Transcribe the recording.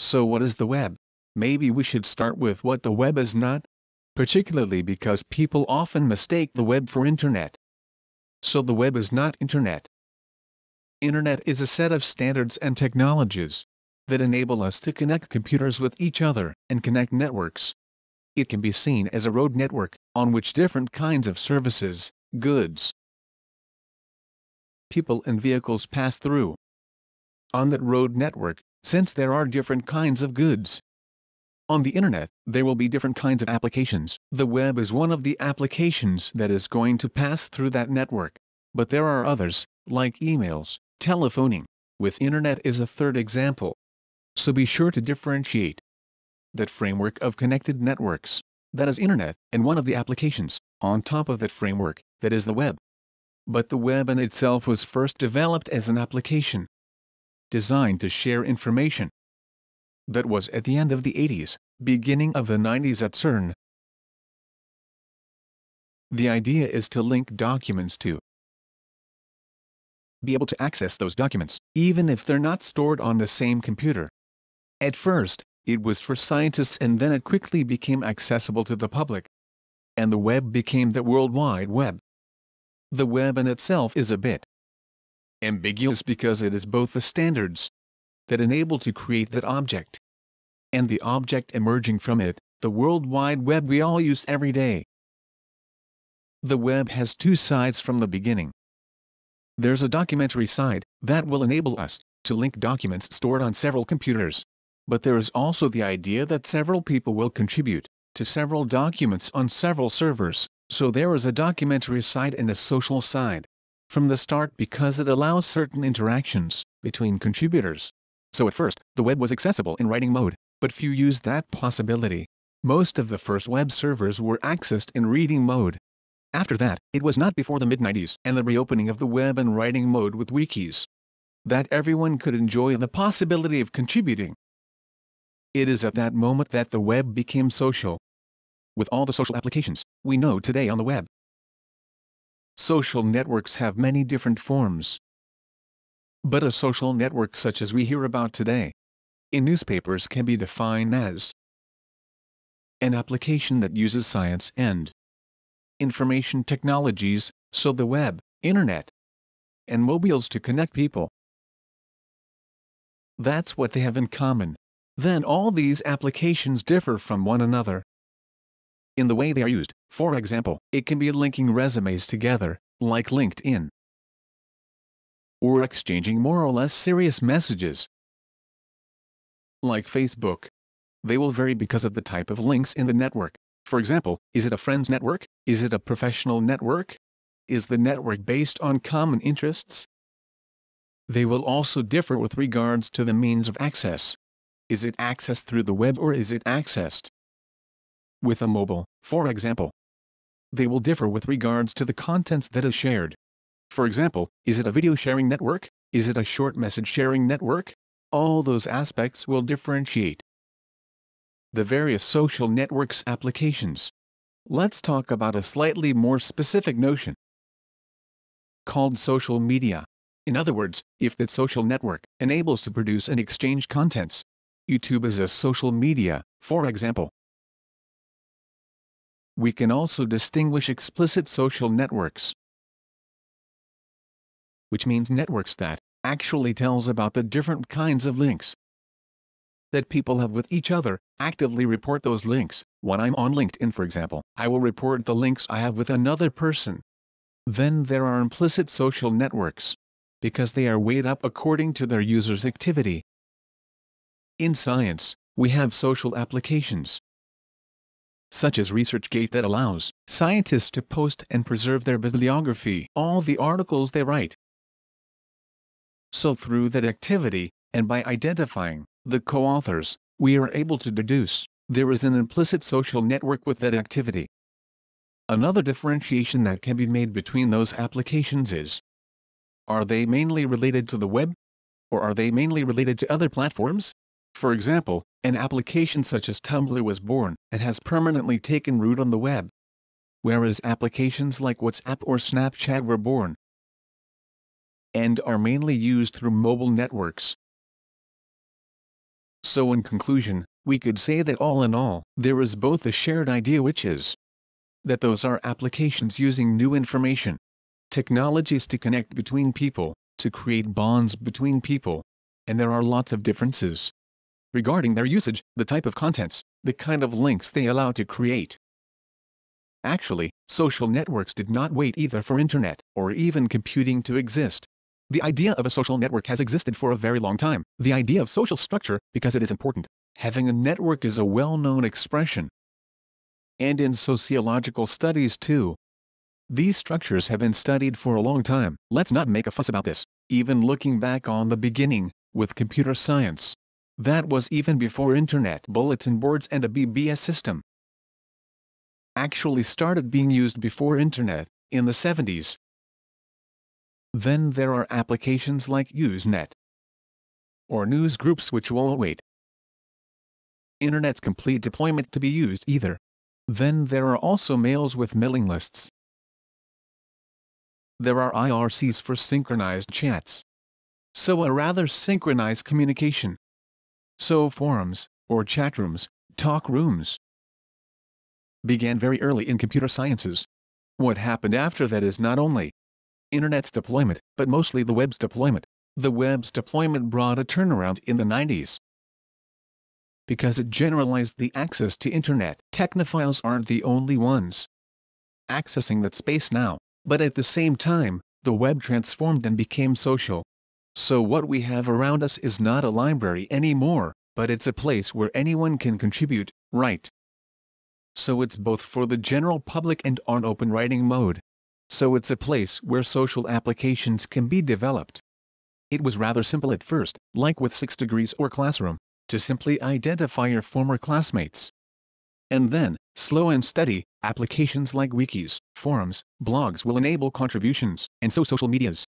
So what is the web? Maybe we should start with what the web is not, particularly because people often mistake the web for internet. So the web is not internet. Internet is a set of standards and technologies that enable us to connect computers with each other and connect networks. It can be seen as a road network on which different kinds of services, goods, people and vehicles pass through. On that road network, since there are different kinds of goods, on the internet, there will be different kinds of applications. The web is one of the applications that is going to pass through that network. But there are others, like emails, telephoning, with internet is a third example. So be sure to differentiate that framework of connected networks, that is internet, and one of the applications, on top of that framework, that is the web. But the web in itself was first developed as an application designed to share information. That was at the end of the 80s, beginning of the 90s at CERN. The idea is to link documents to be able to access those documents, even if they're not stored on the same computer. At first, it was for scientists, and then it quickly became accessible to the public. And the web became the World Wide Web. The web in itself is a bit ambiguous because it is both the standards that enable to create that object and the object emerging from it, the World Wide Web we all use every day. The web has two sides from the beginning. There's a documentary side that will enable us to link documents stored on several computers. But there is also the idea that several people will contribute to several documents on several servers, so there is a documentary side and a social side from the start because it allows certain interactions between contributors. So at first, the web was accessible in writing mode, but few used that possibility. Most of the first web servers were accessed in reading mode. After that, it was not before the mid-90s and the reopening of the web in writing mode with wikis that everyone could enjoy the possibility of contributing. It is at that moment that the web became social, with all the social applications we know today on the web. Social networks have many different forms. But a social network such as we hear about today in newspapers can be defined as an application that uses science and information technologies, so the web, internet, and mobiles to connect people. That's what they have in common. Then all these applications differ from one another in the way they are used. For example, it can be linking resumes together, like LinkedIn, or exchanging more or less serious messages, like Facebook. They will vary because of the type of links in the network. For example, is it a friends network? Is it a professional network? Is the network based on common interests? They will also differ with regards to the means of access. Is it accessed through the web or is it accessed with a mobile, for example? They will differ with regards to the contents that is shared. For example, is it a video sharing network? Is it a short message sharing network? All those aspects will differentiate the various social networks applications. Let's talk about a slightly more specific notion called social media. In other words, if that social network enables to produce and exchange contents, YouTube is a social media, for example. We can also distinguish explicit social networks, which means networks that actually tells about the different kinds of links that people have with each other, actively report those links. When I'm on LinkedIn, for example, I will report the links I have with another person. Then there are implicit social networks, because they are weighed up according to their users' activity. In science, we have social applications, such as ResearchGate that allows scientists to post and preserve their bibliography, all the articles they write. So through that activity, and by identifying the co-authors, we are able to deduce there is an implicit social network with that activity. Another differentiation that can be made between those applications is, are they mainly related to the web? Or are they mainly related to other platforms? For example, an application such as Tumblr was born and has permanently taken root on the web, whereas applications like WhatsApp or Snapchat were born and are mainly used through mobile networks. So in conclusion, we could say that all in all, there is both a shared idea, which is that those are applications using new information technologies to connect between people, to create bonds between people, and there are lots of differences regarding their usage, the type of contents, the kind of links they allow to create. Actually, social networks did not wait either for internet or even computing to exist. The idea of a social network has existed for a very long time. The idea of social structure, because it is important. Having a network is a well-known expression. And in sociological studies too. These structures have been studied for a long time. Let's not make a fuss about this. Even looking back on the beginning, with computer science. That was even before internet bulletin boards and a BBS system actually started being used before internet, in the 70s. Then there are applications like Usenet or news groups which will await internet's complete deployment to be used either. Then there are also mails with mailing lists. There are IRCs for synchronized chats. So a rather synchronized communication. So forums, or chat rooms, talk rooms, began very early in computer sciences. What happened after that is not only internet's deployment, but mostly the web's deployment. The web's deployment brought a turnaround in the 90s. Because it generalized the access to internet. Technophiles aren't the only ones accessing that space now, but at the same time, the web transformed and became social. So what we have around us is not a library anymore, but it's a place where anyone can contribute, write. So it's both for the general public and on open writing mode. So it's a place where social applications can be developed. It was rather simple at first, like with 6 Degrees or Classroom, to simply identify your former classmates. And then, slow and steady, applications like wikis, forums, blogs will enable contributions, and so social medias,